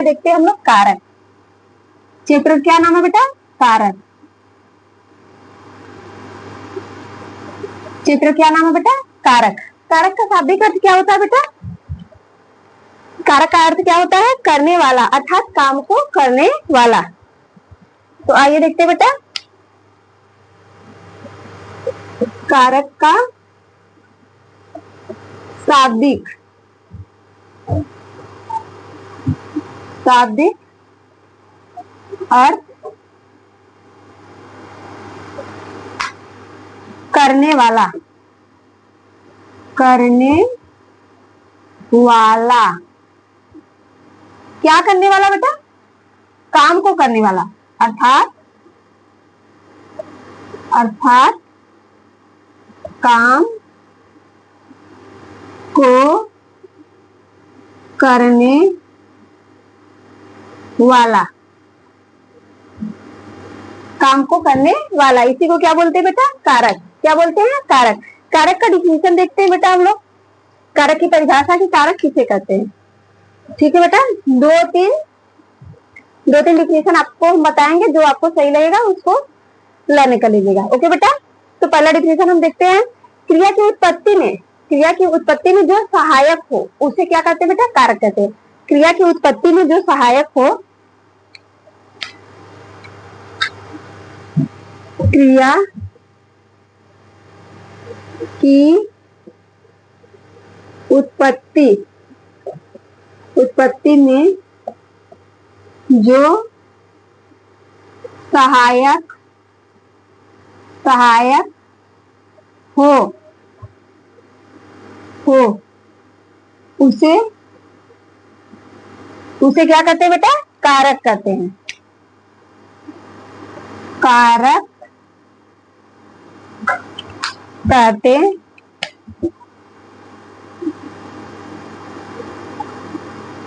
देखते हैं हम लोग कारक। चित्र क्या नाम है बेटा? कारक। चित्र क्या नाम है बेटा? कारक। कारक का शाब्दिक अर्थ क्या होता है बेटा? कारक का अर्थ क्या होता है? करने वाला, अर्थात काम को करने वाला। तो आइए देखते हैं बेटा कारक का शाब्दिक अर्थ करने वाला। क्या करने वाला बेटा? काम को करने वाला, अर्थात काम को करने वाला। काम को करने वाला, इसी को क्या बोलते हैं बेटा? कारक। क्या बोलते हैं? कारक। कारक का डिफिनेशन देखते हैं बेटा हम लोग। कारक की परिभाषा की कारक किसे कहते हैं? ठीक है बेटा, दो तीन डिफिनेशन आपको हम बताएंगे, जो आपको सही लगेगा उसको लेने का लीजिएगा। ओके बेटा, तो पहला डिफिनेशन हम देखते हैं। क्रिया की उत्पत्ति में जो सहायक हो उसे क्या कहते हैं बेटा? कारक कहते हैं। क्रिया की उत्पत्ति में जो सहायक हो, क्रिया की उत्पत्ति में जो सहायक हो उसे क्या कहते हैं बेटा? कारक कहते हैं। कारक कहते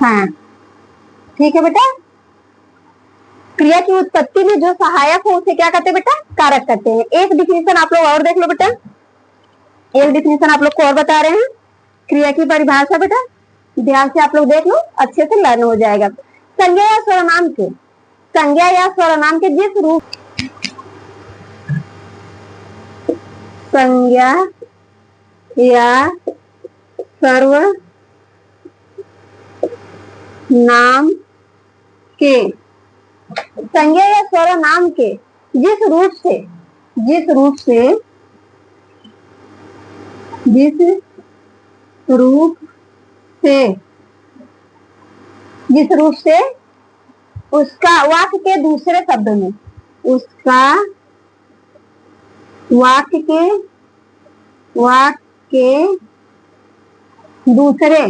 हैं। ठीक है बेटा, क्रिया की उत्पत्ति में जो सहायक हो उसे क्या कहते हैं बेटा? कारक कहते हैं। एक डिफिनेशन आप लोग और देख लो बेटा, एक डिफिनेशन आप लोग को और बता रहे हैं। क्रिया की परिभाषा बेटा ध्यान से आप लोग देख लो, अच्छे से लर्न हो जाएगा। संज्ञा या सर्वनाम के जिस रूप संज्ञा या सर्वनाम के जिस रूप से उसका वाक्य के दूसरे शब्दों में, वाक्य के दूसरे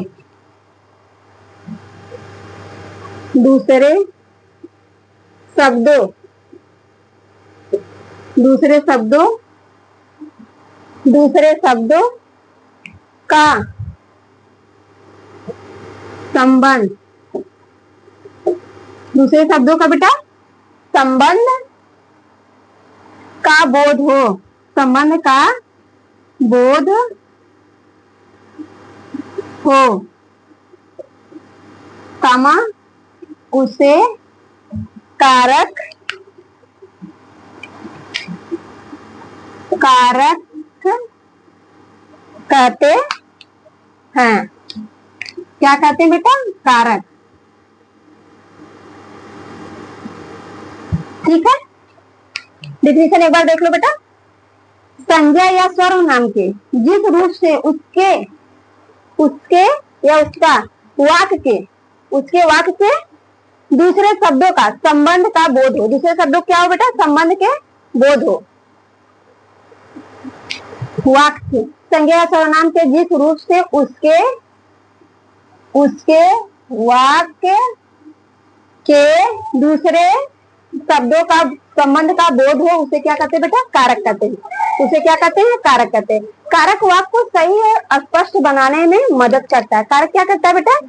शब्दों का संबंध, दूसरे शब्दों का बेटा संबंध का बोध हो, कामा उसे कारक कहते हैं। क्या कहते हैं बेटा? कारक। ठीक है, डिफिनेशन एक बार देख लो बेटा। संज्ञा या सर्वनाम के जिस रूप से उसके या उसका वाक्य के दूसरे शब्दों का संबंध का बोध हो। दूसरे शब्दों क्या हो बेटा? संबंध के बोध हो। वाक्य, संज्ञा या सर्वनाम के जिस रूप से उसके वाक्य के दूसरे शब्दों का संबंध का बोध हो उसे क्या कहते हैं बेटा? कारक कहते हैं। उसे क्या कहते हैं? कारक कहते हैं। कारक वाक्य को सही और स्पष्ट बनाने में मदद करता है। कारक क्या करता है बेटा?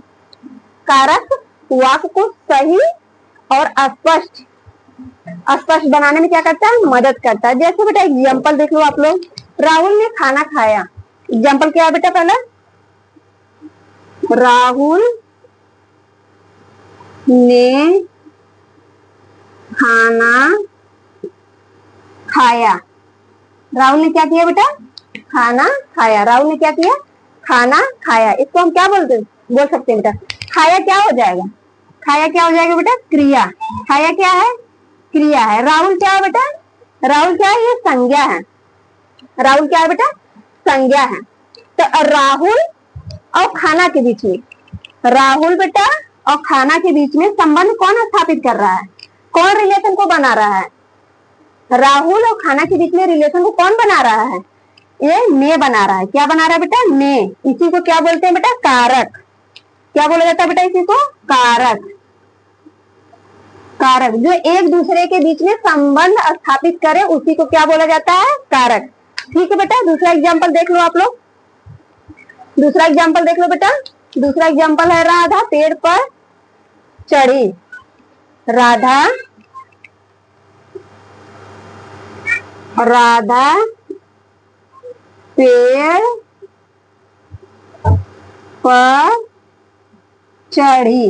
कारक वाक्य को सही और स्पष्ट बनाने में क्या करता है? मदद करता है। जैसे बेटा एग्जाम्पल देख लो आप लोग। राहुल ने खाना खाया। एग्जाम्पल क्या है बेटा? पहला राहुल ने खाना खाया। राहुल ने क्या किया बेटा? खाना खाया। राहुल ने क्या किया? खाना खाया। इसको हम क्या बोल सकते हैं बेटा? खाया क्या हो जाएगा? खाया क्या हो जाएगा बेटा? क्रिया। खाया क्या है? क्रिया है। राहुल क्या है बेटा? राहुल क्या है? ये संज्ञा है। राहुल क्या है बेटा? संज्ञा है। तो राहुल और खाना के बीच में, राहुल बेटा और खाना के बीच में संबंध कौन स्थापित कर रहा है? कौन रिलेशन को बना रहा है? राहुल और खाना के बीच में रिलेशन को कौन बना रहा है? ये ने बना रहा है। क्या बना रहा है बेटा? ने। इसी को क्या बोलते हैं बेटा? कारक। क्या बोला जाता है बेटा इसी को? कारक। कारक जो एक दूसरे के बीच में संबंध स्थापित करे उसी को क्या बोला जाता है? कारक। ठीक है बेटा, दूसरा एग्जाम्पल देख लो आप लोग। दूसरा एग्जाम्पल देख लो बेटा। दूसरा एग्जाम्पल है राधा पेड़ पर चढ़ी। राधा पेड़ पर चढ़ी।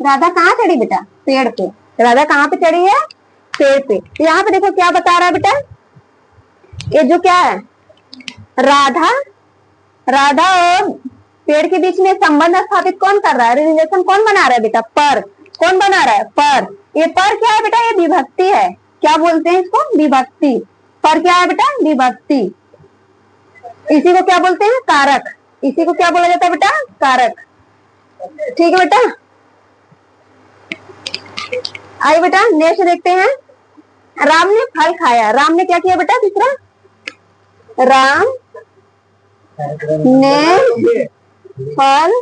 राधा कहाँ चढ़ी बेटा? पेड़ पे। राधा कहाँ पे चढ़ी है? पेड़ पे। यहाँ पे देखो क्या बता रहा है बेटा? ये जो क्या है? राधा और पेड़ के बीच में संबंध स्थापित कौन कर रहा है? रिलेशन कौन बना रहा है बेटा? पर। कौन बना रहा है? पर। ये पर क्या है बेटा? ये विभक्ति है। क्या बोलते हैं इसको? विभक्ति। पर क्या है बेटा? विभक्ति। इसी को क्या बोलते हैं? कारक। इसी को क्या बोला जाता है बेटा? कारक। ठीक है बेटा, आइए बेटा नेक्स्ट देखते हैं। राम ने फल खाया। राम ने क्या किया बेटा? दूसरा, राम ने फल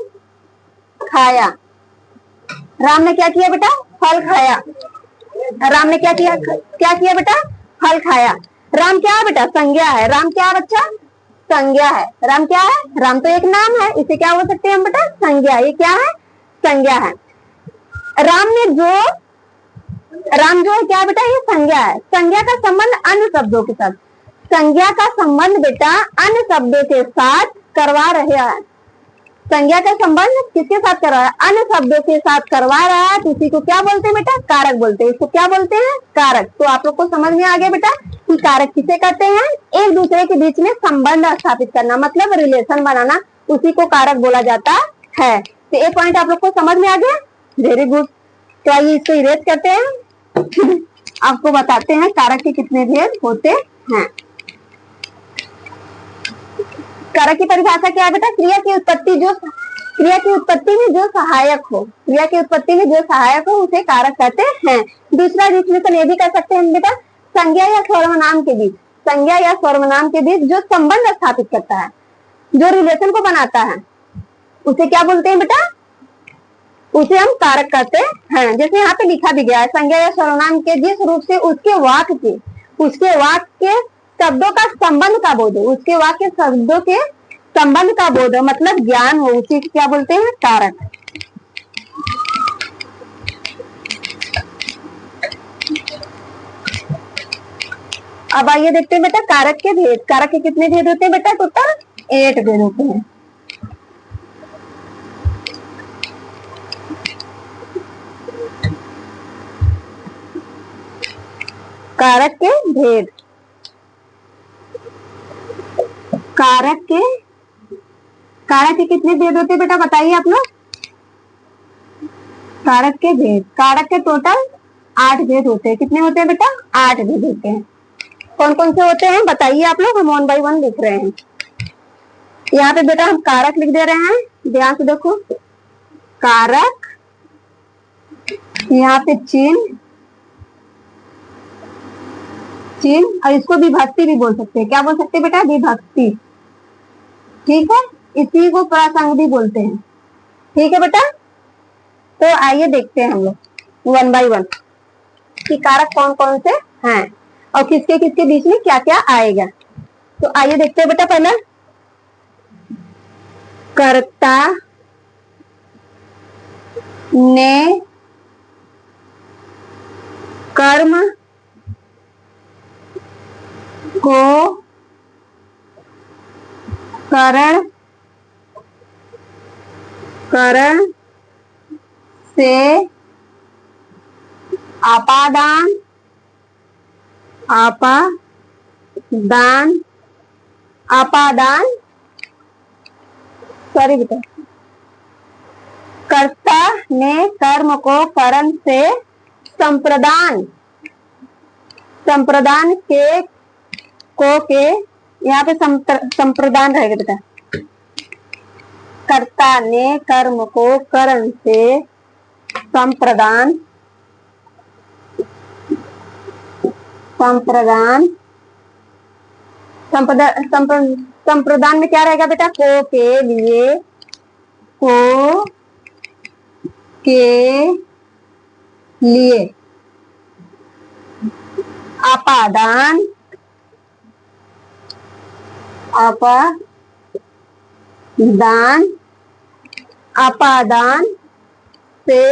खाया। राम ने क्या किया बेटा? फल खाया। राम ने क्या किया? क्या किया बेटा? फल खाया। राम क्या है बेटा? संज्ञा है। राम क्या है बच्चा? संज्ञा है। राम क्या है? राम तो एक नाम है, इसे क्या बोल सकते हैं हम बेटा? संज्ञा। ये क्या है? संज्ञा है। राम जो है क्या बेटा? ये संज्ञा है। संज्ञा का संबंध अन्य शब्दों के साथ, संज्ञा का संबंध बेटा अन्य शब्दों के साथ करवा रहे हैं। संज्ञा का संबंध किसके साथ कर रहा है? अन्य शब्दों के साथ करवा रहा है, तो उसी को क्या बोलते हैं बेटा? कारक बोलते हैं। इसको क्या बोलते हैं? कारक। तो आप लोग को समझ में आ गया बेटा कि कारक किसे कहते हैं? एक दूसरे के बीच में संबंध स्थापित करना, मतलब रिलेशन बनाना, उसी को कारक बोला जाता है। तो ये पॉइंट आप लोग को समझ में आ गया? Very good. तो आइए इसको इरेज करते हैं। आपको बताते हैं कारक के कितने भेद होते हैं। कारक की परिभाषा क्या है बेटा? क्रिया की उत्पत्ति में जो सहायक हो, क्रिया की उत्पत्ति में जो सहायक हो उसे कारक कहते हैं। दूसरा डिफिनेशन ये भी कर सकते हैं बेटा, संज्ञा या सर्वनाम के बीच, संज्ञा या सर्वनाम के बीच जो संबंध स्थापित करता है, जो रिलेशन को बनाता है, उसे क्या बोलते हैं बेटा? उसे हम कारक कहते हैं। जैसे यहाँ पे लिखा भी गया है, संज्ञा या सर्वनाम के जिस रूप से उसके वाक्य के शब्दों का संबंध का बोध हो, उसके वाक्य शब्दों के संबंध का बोध हो, मतलब ज्ञान हो, उसी क्या बोलते हैं? कारक। अब आइए देखते हैं बेटा कारक के भेद। कारक के कितने भेद होते हैं बेटा? टोटल 8 भेद होते हैं। कारक के भेद। कारक के कितने भेद होते हैं बेटा? बताइए आप लोग। कारक के भेद, कारक के टोटल 8 भेद होते हैं। कितने होते हैं बेटा? 8 भेद होते हैं। कौन कौन से होते हैं बताइए आप लोग, हम 1 बाय 1 लिख रहे हैं। यहाँ पे बेटा हम कारक लिख दे रहे हैं, ध्यान से देखो। कारक, यहाँ पे चिन्ह, और इसको विभक्ति भी बोल सकते हैं। क्या बोल सकते हैं बेटा? विभक्ति। ठीक है, इसी को प्रासंग भी बोलते हैं। ठीक है बेटा, तो आइए देखते हैं हम लोग 1 बाय 1 कि कारक कौन कौन से हैं और किसके किसके बीच में क्या क्या आएगा। तो आइए देखते हैं बेटा। पहले कर्ता ने कर्म को करण से आपादान, आपादान, आपादान, सॉरी बेटा, कर्ता ने कर्म को करण से संप्रदान, संप्रदान के को के यहाँ पे संप्रदान रहेगा बेटा। कर्ता ने कर्म को करण से संप्रदान, संप्रदान, संप्रदान में क्या रहेगा बेटा? को के लिए, को के लिए, आपादान, आपादान, आपादान से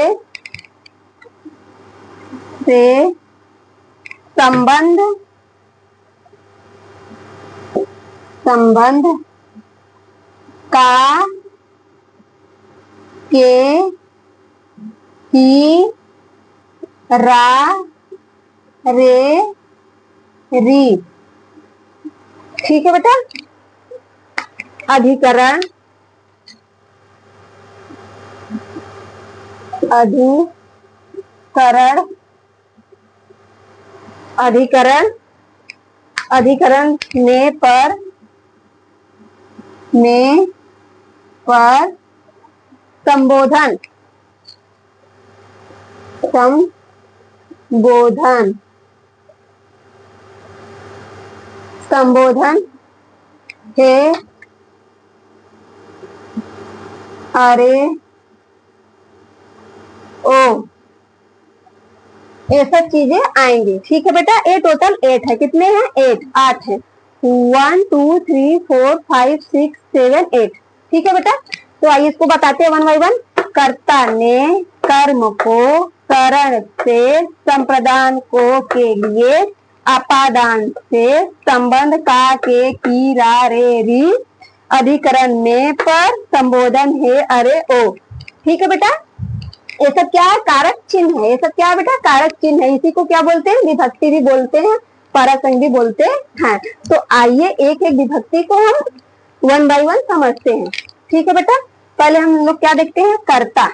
संबंध, संबंध का के ही रा रे री। ठीक है बेटा। अधिकरण, अधिकरण, अधिकरण, अधिकरण ने पर संबोधन, संबोधन, संबोधन है अरे ओ, ये सब चीजें आएंगे। ठीक है बेटा। ये टोटल 8 है। कितने हैं? 8 है। 1 2 3 4 5 6 7 8। ठीक है बेटा। तो आइए इसको बताते हैं वन बाई वन। कर्ता ने कर्म को करण से संप्रदान को के लिए आपादान से संबंध का के की रा रे री अधिकरण में पर संबोधन है अरे ओ। ठीक है बेटा। ये सब क्या है? कारक चिन्ह है। ये सब क्या है बेटा? कारक चिन्ह है। इसी को क्या बोलते हैं? विभक्ति भी बोलते हैं, परसंग भी बोलते हैं। तो आइए एक एक विभक्ति को हम वन बाई वन समझते हैं। ठीक है बेटा। पहले हम लोग क्या देखते हैं? कर्ता।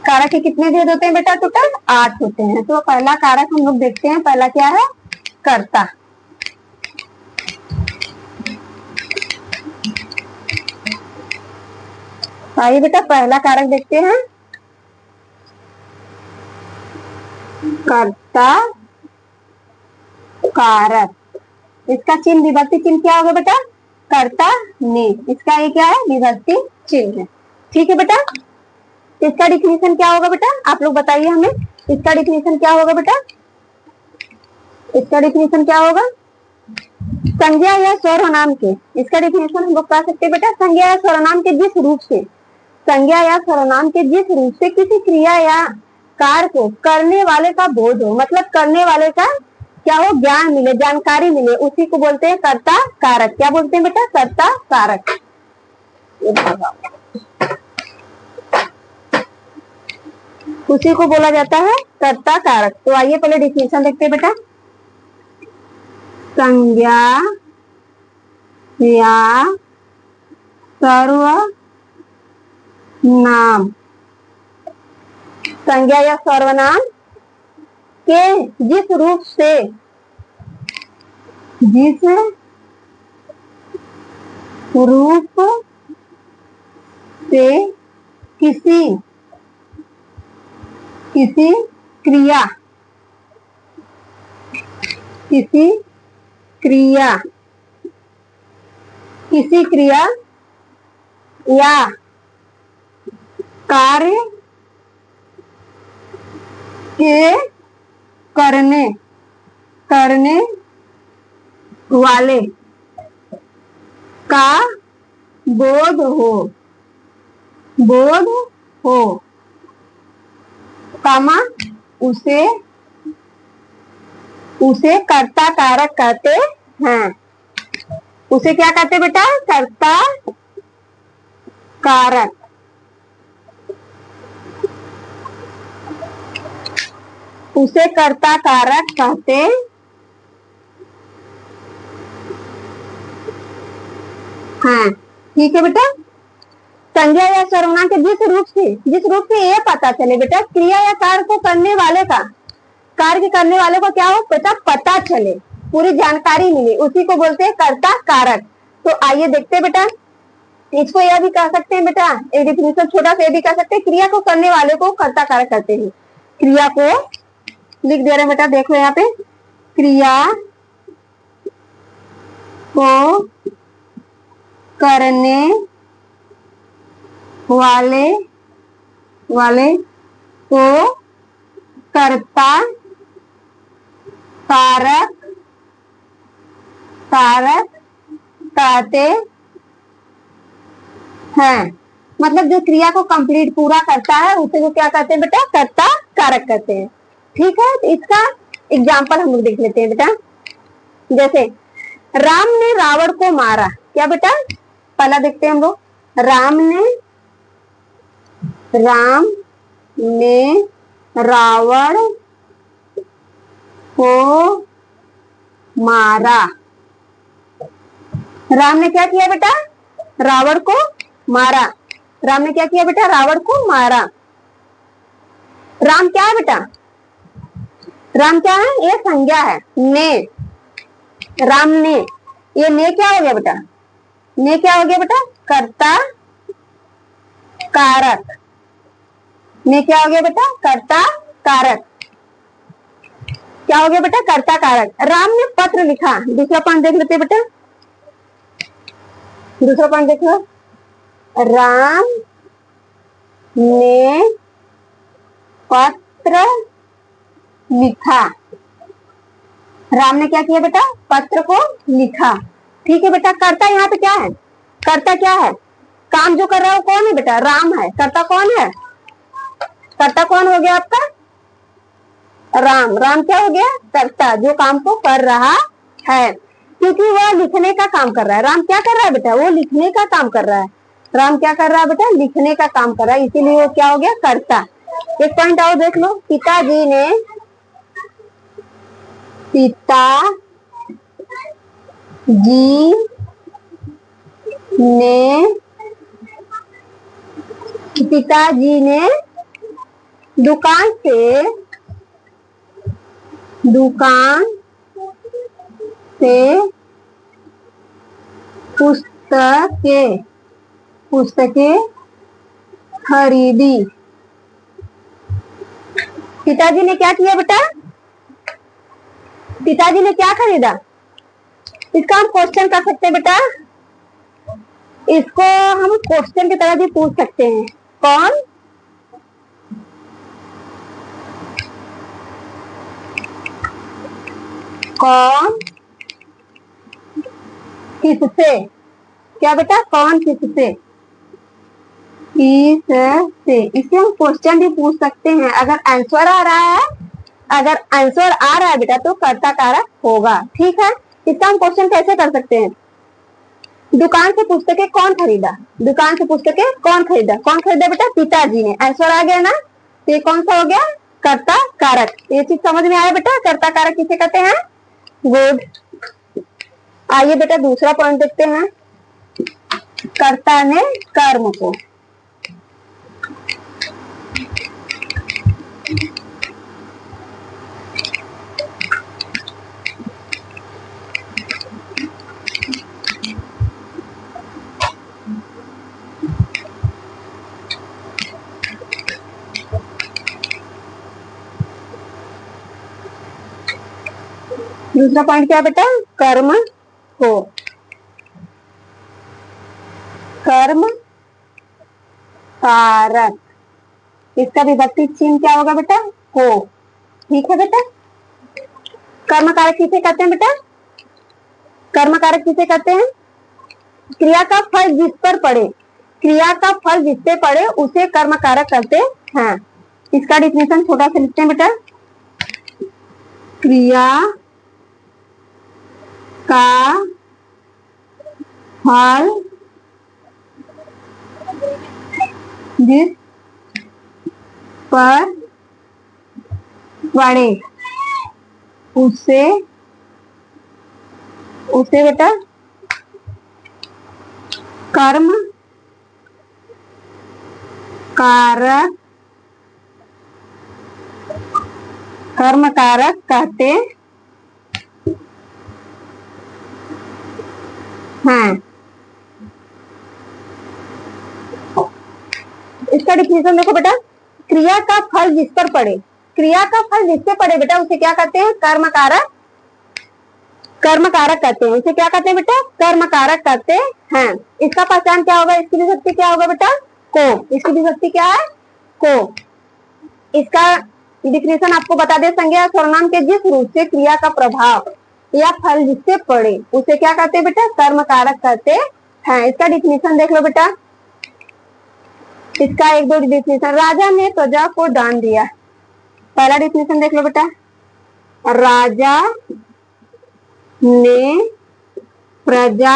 कारक के कितने भेद होते हैं बेटा? टोटल 8 होते हैं। तो पहला कारक हम लोग देखते हैं। पहला क्या है? कर्ता। आइए बेटा पहला कारक देखते हैं। कर्ता कारक, इसका चिन्ह विभक्ति चिन्ह क्या होगा बेटा? कर्ता ने। इसका ये क्या है? विभक्ति चिन्ह है। ठीक है बेटा। इसका डिफिनेशन क्या होगा बेटा? आप लोग बताइए हमें। इसका डिफिनेशन क्या होगा बेटा? इसका डिफिनेशन क्या होगा? संज्ञा या सर्वनाम के। इसका डिफिनेशन हम लोग कह सकते हैं बेटा, संज्ञा या सर्वनाम के जिस रूप से, संज्ञा या सर्वनाम के जिस रूप से किसी क्रिया या कार्य को करने वाले का बोध हो, मतलब करने वाले का क्या हो? ज्ञान मिले, जानकारी मिले, उसी को बोलते हैं कर्ता कारक। क्या बोलते हैं बेटा? कर्ता कारक। उसी को बोला जाता है कर्ता कारक। तो आइए पहले डिफिनेशन देखते हैं बेटा। संज्ञा या सर्वनाम, संज्ञा या सर्वनाम के जिस रूप से, जिस रूप से किसी क्रिया, किसी क्रिया या कार्य के करने वाले का बोध हो, कामा उसे कर्ता कारक कहते हैं। उसे क्या कहते हैं बेटा? कर्ता कारक। उसे कर्ता कारक कहते हैं। ठीक है बेटा। संज्ञा या सर्वनाम के जिस रूप से ये पता चले बेटा, क्रिया या कार्य को करने वाले का, कार्य के करने वाले को क्या हो बेटा? पता चले, पूरी जानकारी मिले, उसी को बोलते हैं कर्ता कारक। तो आइए देखते हैं बेटा, इसको यह भी कह सकते हैं बेटा, एक डिफिनेशन छोटा सा भी कह सकते हैं, क्रिया को करने वाले को कर्ता कारक कहते हैं। क्रिया को लिख दे रहे हैं बेटा, देखो यहाँ पे, क्रिया को करने वाले को कर्ता कारक कहते हैं। मतलब जो क्रिया को कंप्लीट पूरा करता है उसे वो क्या कहते हैं बेटा? कर्ता कारक कहते हैं। ठीक है, तो इसका एग्जाम्पल हम लोग देख लेते हैं बेटा। जैसे राम ने रावण को मारा, क्या बेटा? पहला देखते हैं हम लोग, राम ने रावण को मारा। राम ने क्या किया बेटा? रावण को मारा। राम ने क्या किया बेटा? रावण को मारा। राम क्या है बेटा? राम क्या है? ये संज्ञा है, ने। राम ने, ये ने क्या हो गया बेटा? ने क्या हो गया बेटा? कर्ता कारक। ने क्या हो गया बेटा? कर्ता कारक। क्या हो गया बेटा? कर्ता कारक। राम ने पत्र लिखा। दूसरा पॉइंट देख लेते बेटा, दूसरा पॉइंट देखो, राम ने पत्र लिखा। राम ने क्या किया बेटा? पत्र को लिखा। ठीक है बेटा। कर्ता यहाँ पे क्या है? कर्ता क्या है? काम जो कर रहा है वो कौन है बेटा? राम है। कर्ता कौन है? कर्ता कौन हो गया आपका? राम। राम क्या हो गया? कर्ता, जो काम को कर रहा है, क्योंकि वह लिखने का काम कर रहा है। राम क्या कर रहा है बेटा? वो लिखने का काम कर रहा है। राम क्या कर रहा है बेटा? लिखने का काम कर रहा है, इसीलिए वो क्या हो गया? कर्ता। एक पॉइंट और देख लो, पिताजी ने दुकान से पुस्तकें खरीदी। पिताजी ने क्या किया बेटा? पिताजी ने क्या खरीदा? इसका हम क्वेश्चन कर सकते हैं बेटा, इसको हम क्वेश्चन की तरह भी पूछ सकते हैं। कौन किससे? क्या बेटा? कौन किससे? इससे, इसे हम क्वेश्चन भी पूछ सकते हैं। अगर आंसर आ रहा है, अगर आंसर आ रहा है बेटा तो कर्ता कारक होगा। ठीक है, इसका हम क्वेश्चन कैसे कर सकते हैं? दुकान से पुस्तकें कौन खरीदा? दुकान से पुस्तकें कौन खरीदा? कौन खरीदा बेटा? पिताजी ने। आंसर आ गया ना, तो ये कौन सा हो गया? कर्ता कारक। ये चीज समझ में आया बेटा? कर्ता कारक किसे कहते हैं? गुड। आइए बेटा दूसरा पॉइंट देखते हैं, कर्ता ने कर्म को। दूसरा पॉइंट क्या बेटा? कर्म को। कर्म कारक, इसका विभक्ति चिन्ह क्या होगा बेटा? को। ठीक है बेटा। कर्म कारक किसे कहते हैं बेटा? कर्म कारक किसे कहते हैं? क्रिया का फल जिस पर पड़े, क्रिया का फल जिस पे पड़े उसे कर्म कारक कहते हैं। इसका डिफिनेशन छोटा सा लिखते हैं बेटा, क्रिया का फल जिस पर पड़े उसे उसे बेटा कर्म कारक कहते हैं। इसका डिफिनेशन देखो बेटा, क्रिया का फल जिस पर पड़े, क्रिया का फल जिससे पड़े बेटा उसे क्या कहते हैं? कर्म कारक कहते हैं। इसे क्या कहते हैं बेटा? कर्म कारक कहते हैं। इसका पहचान क्या होगा? इसकी विभक्ति क्या होगा बेटा? को। इसकी विभक्ति क्या है? को। इसका डिफिनेशन आपको बता दे, संज्ञा सर्वनाम के जिस रूप से क्रिया का प्रभाव या फल जिससे पड़े उसे क्या कहते हैं बेटा? कर्म कारक कहते हैं। इसका डिफिनेशन देख लो बेटा, इसका एक दो डिफिनेशन। राजा ने प्रजा को दान दिया, पहला डिफिनेशन देख लो बेटा, राजा ने प्रजा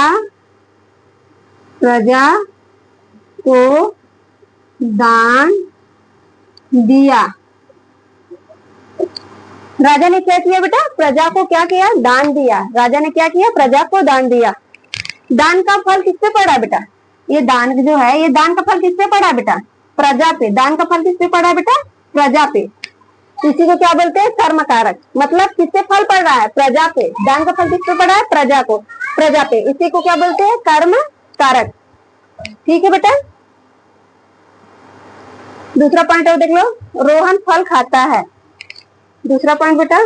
को दान दिया। राजा ने क्या किया बेटा? प्रजा को क्या किया? दान दिया। राजा ने क्या किया? प्रजा को दान दिया। दान का फल किससे पड़ा बेटा? ये दान जो है, ये दान का फल किससे पड़ा बेटा? प्रजा पे। दान का फल किससे पड़ा बेटा? प्रजा पे। इसी को क्या बोलते हैं? कर्म कारक। मतलब किससे फल पड़ रहा है? प्रजा पे। दान का फल किससे पड़ा है? प्रजा को, प्रजा पे। इसी को क्या बोलते हैं? कर्म कारक। ठीक है बेटा। दूसरा पॉइंट और देख लो, रोहन फल खाता है। दूसरा पॉइंट बेटा,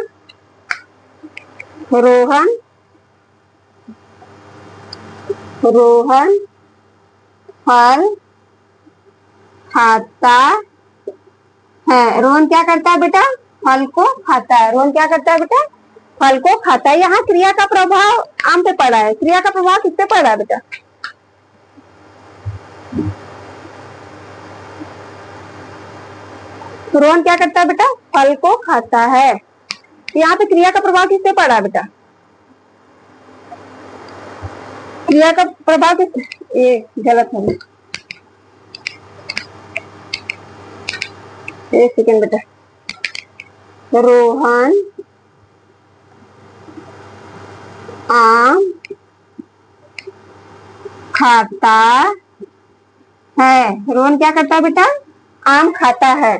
रोहन फल खाता है। रोहन क्या करता है बेटा? फल को खाता है। रोहन क्या करता है बेटा? फल को खाता है। यहाँ क्रिया का प्रभाव आम पे पड़ा है। क्रिया का प्रभाव किस पे पड़ा है बेटा? रोहन क्या करता है बेटा? फल को खाता है। यहाँ पे क्रिया का प्रभाव किस पे पड़ा है बेटा? क्रिया का प्रभाव किस, ये गलत है, एक सेकेंड बेटा। रोहन आम खाता है। रोहन क्या करता है बेटा? आम खाता है।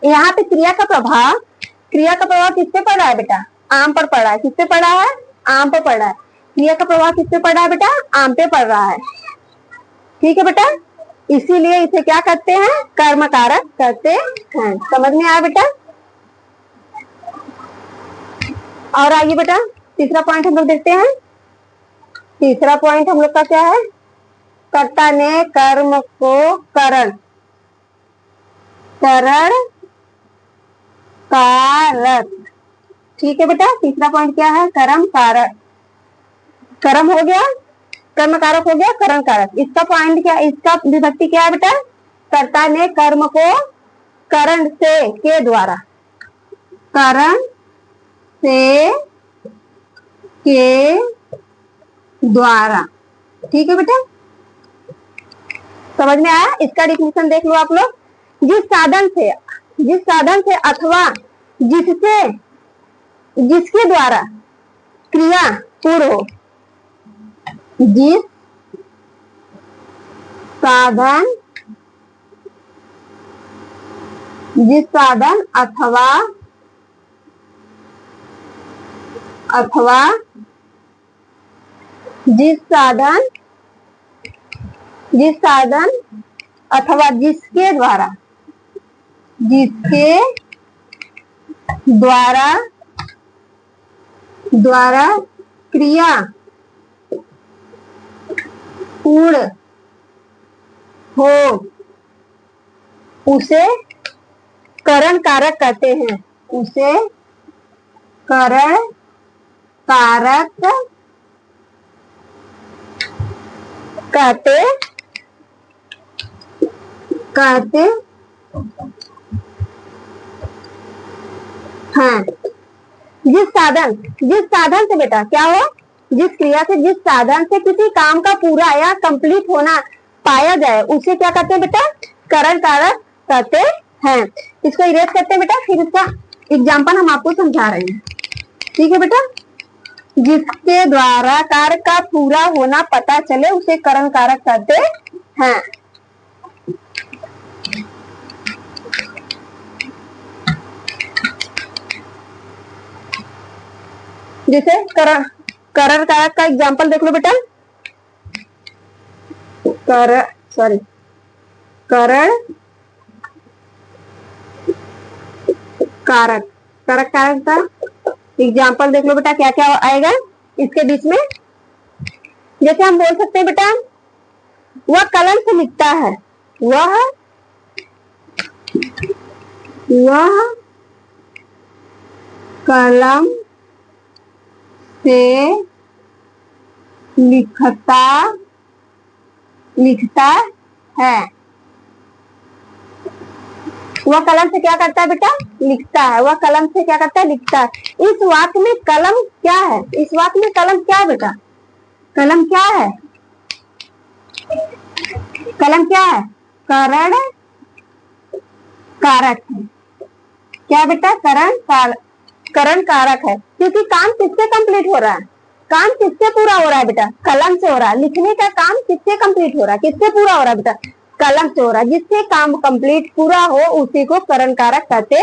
यहाँ पे क्रिया का प्रभाव किस पे पड़ा है बेटा? आम पर पड़ा है। किस पे पड़ा है? आम पे पड़ा है। क्रिया का प्रभाव किस पे पड़ा है बेटा? आम पे पड़ रहा है। ठीक है बेटा, इसीलिए इसे क्या कहते हैं? कर्म कारक कहते हैं। समझ में आया बेटा? और आइए बेटा, तीसरा पॉइंट हम लोग देखते हैं। तीसरा पॉइंट हम लोग का क्या है? कर्ता ने कर्म को करण कारक। ठीक है बेटा, तीसरा पॉइंट क्या है? कर्म कारक। कर्म हो गया, कर्म कारक हो गया, करण कारक। इसका पॉइंट क्या? इसका विभक्ति क्या है बेटा? कर्ता ने कर्म को करण से के द्वारा, करण से के द्वारा। ठीक है बेटा, समझ में आया? इसका डिफिनेशन देख लो आप लोग, जिस साधन से अथवा जिसके द्वारा क्रिया पूर्ण हो। जिस साधन अथवा जिस साधन अथवा जिसके द्वारा क्रिया पूर्ण हो उसे करण कारक कहते हैं। उसे करण कारक कहते हैं। जिस साधन से बेटा क्या हो? जिस क्रिया से, जिस साधन से किसी काम का पूरा या कंप्लीट होना पाया जाए उसे क्या कहते हैं बेटा? करण कारक कहते हैं। इसको इरेज करते हैं बेटा, फिर इसका एग्जाम्पल हम आपको समझा रहे हैं। ठीक है बेटा, जिसके द्वारा कार्य का पूरा होना पता चले उसे करण कारक कहते हैं। जैसे करण कारक का एग्जाम्पल देख लो बेटा। करण कारक का एग्जाम्पल देख लो बेटा, क्या क्या आएगा इसके बीच में। जैसे हम बोल सकते हैं बेटा, वह कलम से लिखता है, वह कलम से लिखता है। वह कलम से क्या करता है बेटा? लिखता है। वह कलम से क्या करता है? लिखता है। इस वाक्य में कलम क्या है? इस वाक्य में कलम क्या है बेटा? कलम क्या है? कलम क्या है? करण कारक है। क्या बेटा? करण कारक है, क्योंकि काम किससे कंप्लीट हो रहा है? काम किससे पूरा हो रहा है बेटा? कलम से हो रहा है। लिखने का काम किससे कंप्लीट हो रहा है? किससे पूरा हो रहा है बेटा? कलम से हो रहा है। जिससे काम कंप्लीट पूरा हो उसी को करण कारक कहते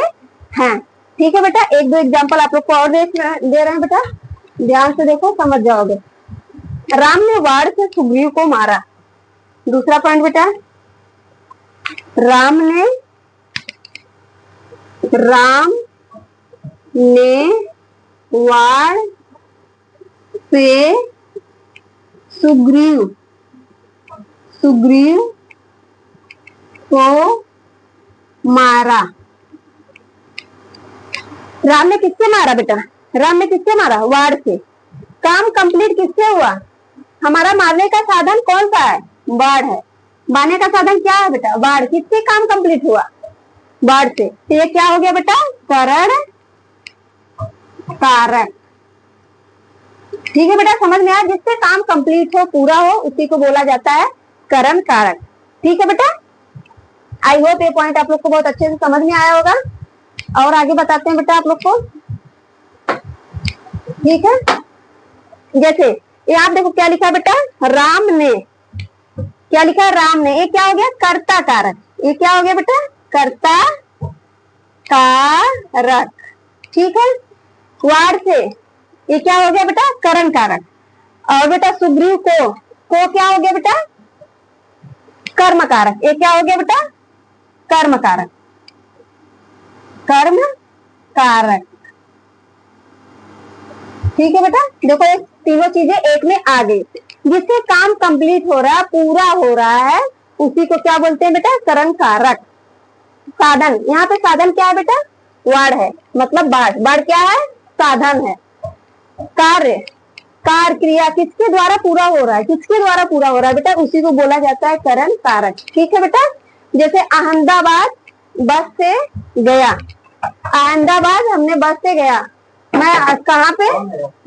हैं। ठीक है बेटा, एक दो एग्जांपल आप लोग को और दे रहे हैं बेटा, ध्यान से देखो, समझ जाओगे। राम ने वाड़ से सुग्रीव को मारा। दूसरा पॉइंट बेटा, राम ने वाड़ से सुग्रीव को मारा। राम ने किससे मारा बेटा? राम ने किससे मारा? वाड़ से। काम कंप्लीट किससे हुआ? हमारा मारने का साधन कौन सा है? वाड़ है। मारने का साधन क्या है बेटा? वाड़। किससे काम कंप्लीट हुआ? वाड़ से। तो ये क्या हो गया बेटा? करण कारक। ठीक है बेटा, समझ में आया? जिससे काम कंप्लीट हो, पूरा हो, उसी को बोला जाता है करण कारक। ठीक है बेटा, आई होप ये पॉइंट आप लोग को बहुत अच्छे से समझ में आया होगा। और आगे बताते हैं बेटा आप लोग को। ठीक है, जैसे ये आप देखो क्या लिखा बेटा? राम ने, क्या लिखा है? राम ने। ये क्या हो गया? कर्ता कारक। ये क्या हो गया बेटा? कर्ता कारक। ठीक है, वाड़ से ये क्या हो गया बेटा? करण कारक। और बेटा सुग्रीव को क्या हो गया बेटा? कर्म कारक। ये क्या हो गया बेटा? कर्म कारक। ठीक है बेटा, देखो ये तीनों चीजें एक में आ गई। जिससे काम कंप्लीट हो रहा है, पूरा हो रहा है, उसी को क्या बोलते हैं बेटा? करण कारक। साधन, यहाँ पे साधन क्या है बेटा? वाड़ है, मतलब बाढ़ क्या है? साधन है। कार्य क्रिया किसके द्वारा पूरा हो रहा है? किसके द्वारा पूरा हो रहा है बेटा? उसी को बोला जाता है करण कारक। ठीक है बेटा, जैसे अहमदाबाद बस से गया। अहमदाबाद हमने बस से गया। मैं कहाँ पे?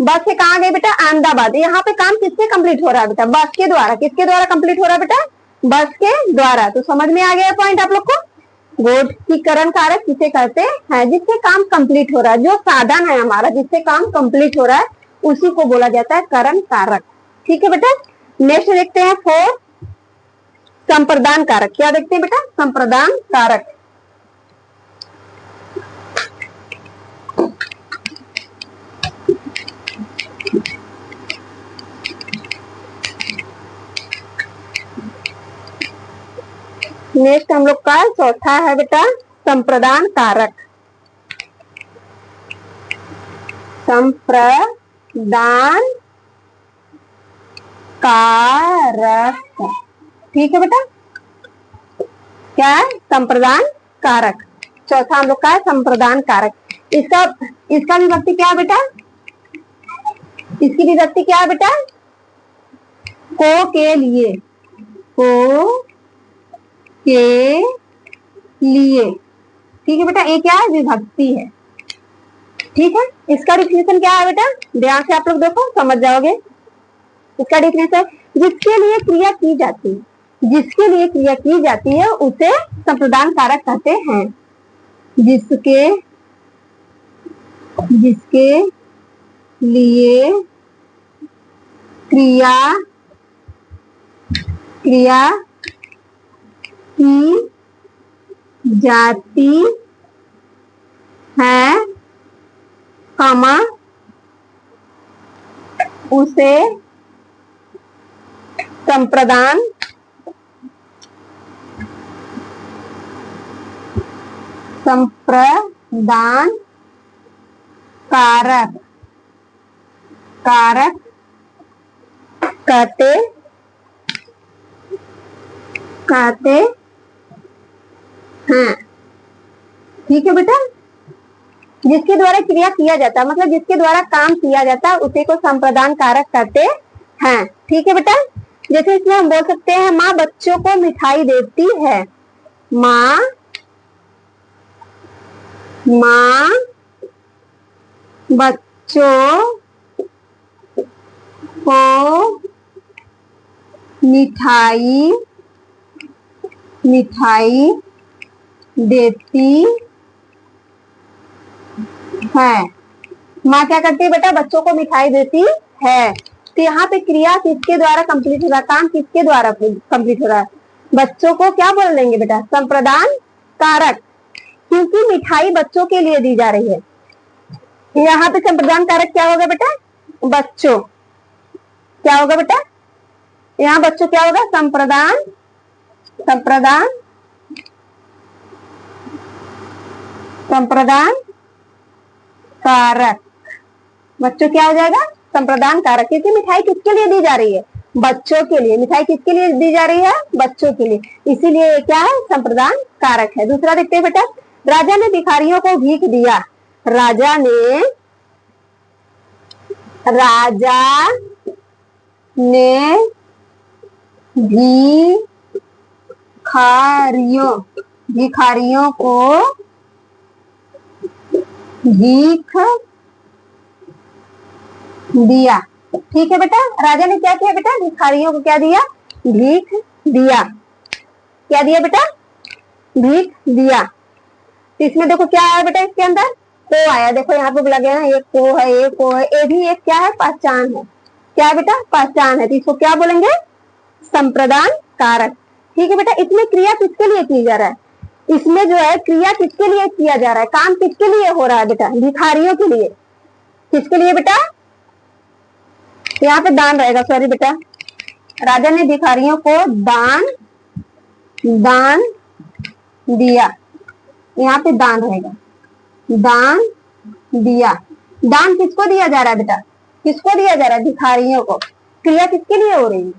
बस से कहाँ गई बेटा? अहमदाबाद। यहाँ पे काम किससे कंप्लीट हो रहा है बेटा? बस के द्वारा। किसके द्वारा कंप्लीट हो रहा है बेटा? बस के द्वारा। तो समझ में आ गया पॉइंट आप लोग को? गुड। की करण कारक किसे कहते हैं? जिससे काम कंप्लीट हो रहा है, जो साधन है हमारा जिससे काम कंप्लीट हो रहा है, उसी को बोला जाता है करण कारक। ठीक है बेटा, नेक्स्ट देखते हैं 4 संप्रदान कारक। क्या देखते हैं बेटा? संप्रदान कारक। नेक्स्ट हम लोग का चौथा है बेटा संप्रदान कारक। संप्रदान कारक। ठीक है बेटा, क्या है? संप्रदान कारक। चौथा हम लोग का है संप्रदान कारक। इसका विभक्ति क्या है बेटा? इसकी विभक्ति क्या है बेटा? को के लिए। को के लिए। ठीक है बेटा, ये क्या है? विभक्ति है। ठीक है, इसका डिफिनेशन क्या है बेटा? ध्यान से आप लोग देखो, समझ जाओगे। इसका डेफिनेशन, जिसके लिए क्रिया की जाती है, जिसके लिए क्रिया की जाती है उसे संप्रदान कारक कहते हैं। जिसके लिए क्रिया की जाती है, कामा, उसे संप्रदान कारक कहते हैं। ठीक है बेटा, जिसके द्वारा क्रिया किया जाता है, मतलब जिसके द्वारा काम किया जाता है उसे को संप्रदान कारक कहते हैं। ठीक है बेटा, जैसे इसमें हम बोल सकते हैं माँ बच्चों को मिठाई देती है। माँ बच्चों को मिठाई देती है। माँ क्या करती है बेटा, बच्चों को मिठाई देती है। तो यहाँ पे क्रिया किसके द्वारा कंप्लीट हो रहा है, काम किसके द्वारा कंप्लीट हो रहा है, बच्चों को क्या बोल देंगे बेटा, संप्रदान कारक, क्योंकि मिठाई बच्चों के लिए दी जा रही है। यहाँ पे संप्रदान कारक क्या होगा बेटा, बच्चों, क्या होगा बेटा, यहाँ बच्चों क्या होगा, संप्रदान कारक, बच्चों क्या हो जाएगा, संप्रदान कारक, क्योंकि मिठाई किसके लिए दी जा रही है, बच्चों के लिए। मिठाई किसके लिए दी जा रही है, बच्चों के लिए, इसीलिए क्या है, संप्रदान कारक है। दूसरा देखते हैं बेटा, राजा ने भिखारियों को भीख दिया। राजा ने भिखारियों को भीख दिया। ठीक है बेटा, राजा ने क्या किया बेटा, भिखारियों को क्या दिया, भीख दिया। क्या दिया बेटा, भीख दिया। तो इसमें देखो क्या आया बेटा, इसके अंदर को आया। देखो यहाँ पे बोला गया ना, एक को है, एक को है, ये भी एक क्या है, पहचान है। क्या है बेटा, पहचान है। तो इसको क्या बोलेंगे, संप्रदान कारक। ठीक है बेटा, इसमें क्रिया किसके लिए की जा रहा है, इसमें जो है क्रिया किसके लिए किया जा रहा है, काम किसके लिए हो रहा है बेटा, भिखारियों के लिए। किसके लिए बेटा, यहाँ पे दान रहेगा, सॉरी बेटा, राजा ने भिखारियों को दान दिया, यहाँ पे दान रहेगा, दान दिया। दान किसको दिया जा रहा है बेटा, किसको दिया जा रहा है, भिखारियों को। क्रिया किसके लिए हो रही है,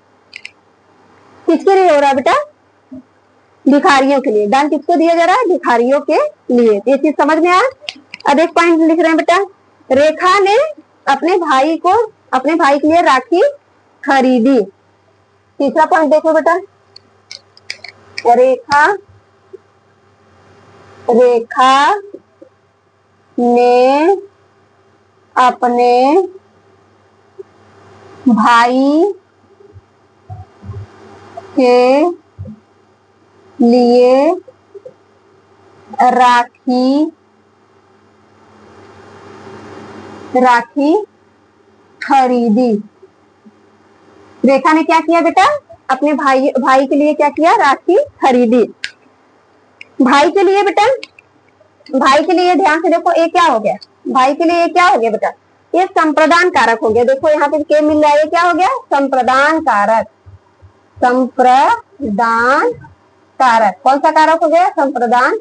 किसके लिए हो रहा है बेटा, भिखारियों के लिए। दान किसको दिया जा रहा है, भिखारियों के लिए। ये चीज समझ में आया। अब एक पॉइंट लिख रहे हैं बेटा, रेखा ने अपने भाई के लिए राखी खरीदी। तीसरा पॉइंट देखो बेटा, रेखा ने अपने भाई के लिए राखी खरीदी। रेखा ने क्या किया बेटा, अपने भाई के लिए क्या किया, राखी खरीदी। भाई के लिए बेटा, भाई के लिए ध्यान से देखो, ये क्या हो गया, भाई के लिए ये क्या हो गया बेटा, ये संप्रदान कारक हो गया। देखो यहाँ पे के मिल रहा है, ये क्या हो गया, संप्रदान कारक। संप्रदान कारक कौन सा कारक हो गया, संप्रदान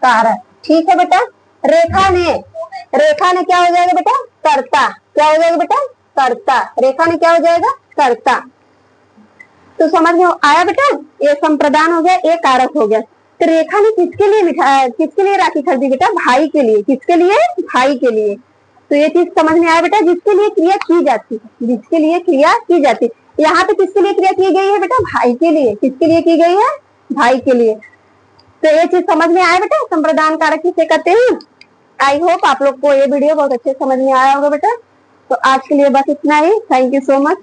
कारक। ठीक है बेटा, रेखा ने क्या हो जाएगा बेटा, कर्ता। क्या हो जाएगा बेटा, कर्ता। रेखा ने क्या हो जाएगा, कर्ता। तो समझ में आया बेटा, ये संप्रदान हो गया, ये कारक हो गया। तो रेखा ने किसके लिए राखी खरीदी बेटा, भाई के लिए। किसके लिए, भाई के लिए। तो ये चीज समझ में आया बेटा, जिसके लिए क्रिया की जाती है, जिसके लिए क्रिया की जाती है। यहाँ पे किसके लिए क्रिया की गई है बेटा, भाई के लिए। किसके लिए की गई है, भाई के लिए। तो ये चीज समझ में आया बेटा, संप्रदान कारक किसे कहते हैं। आई होप आप लोग को ये वीडियो बहुत अच्छे समझ में आया होगा बेटा। तो आज के लिए बस इतना ही। Thank you so much.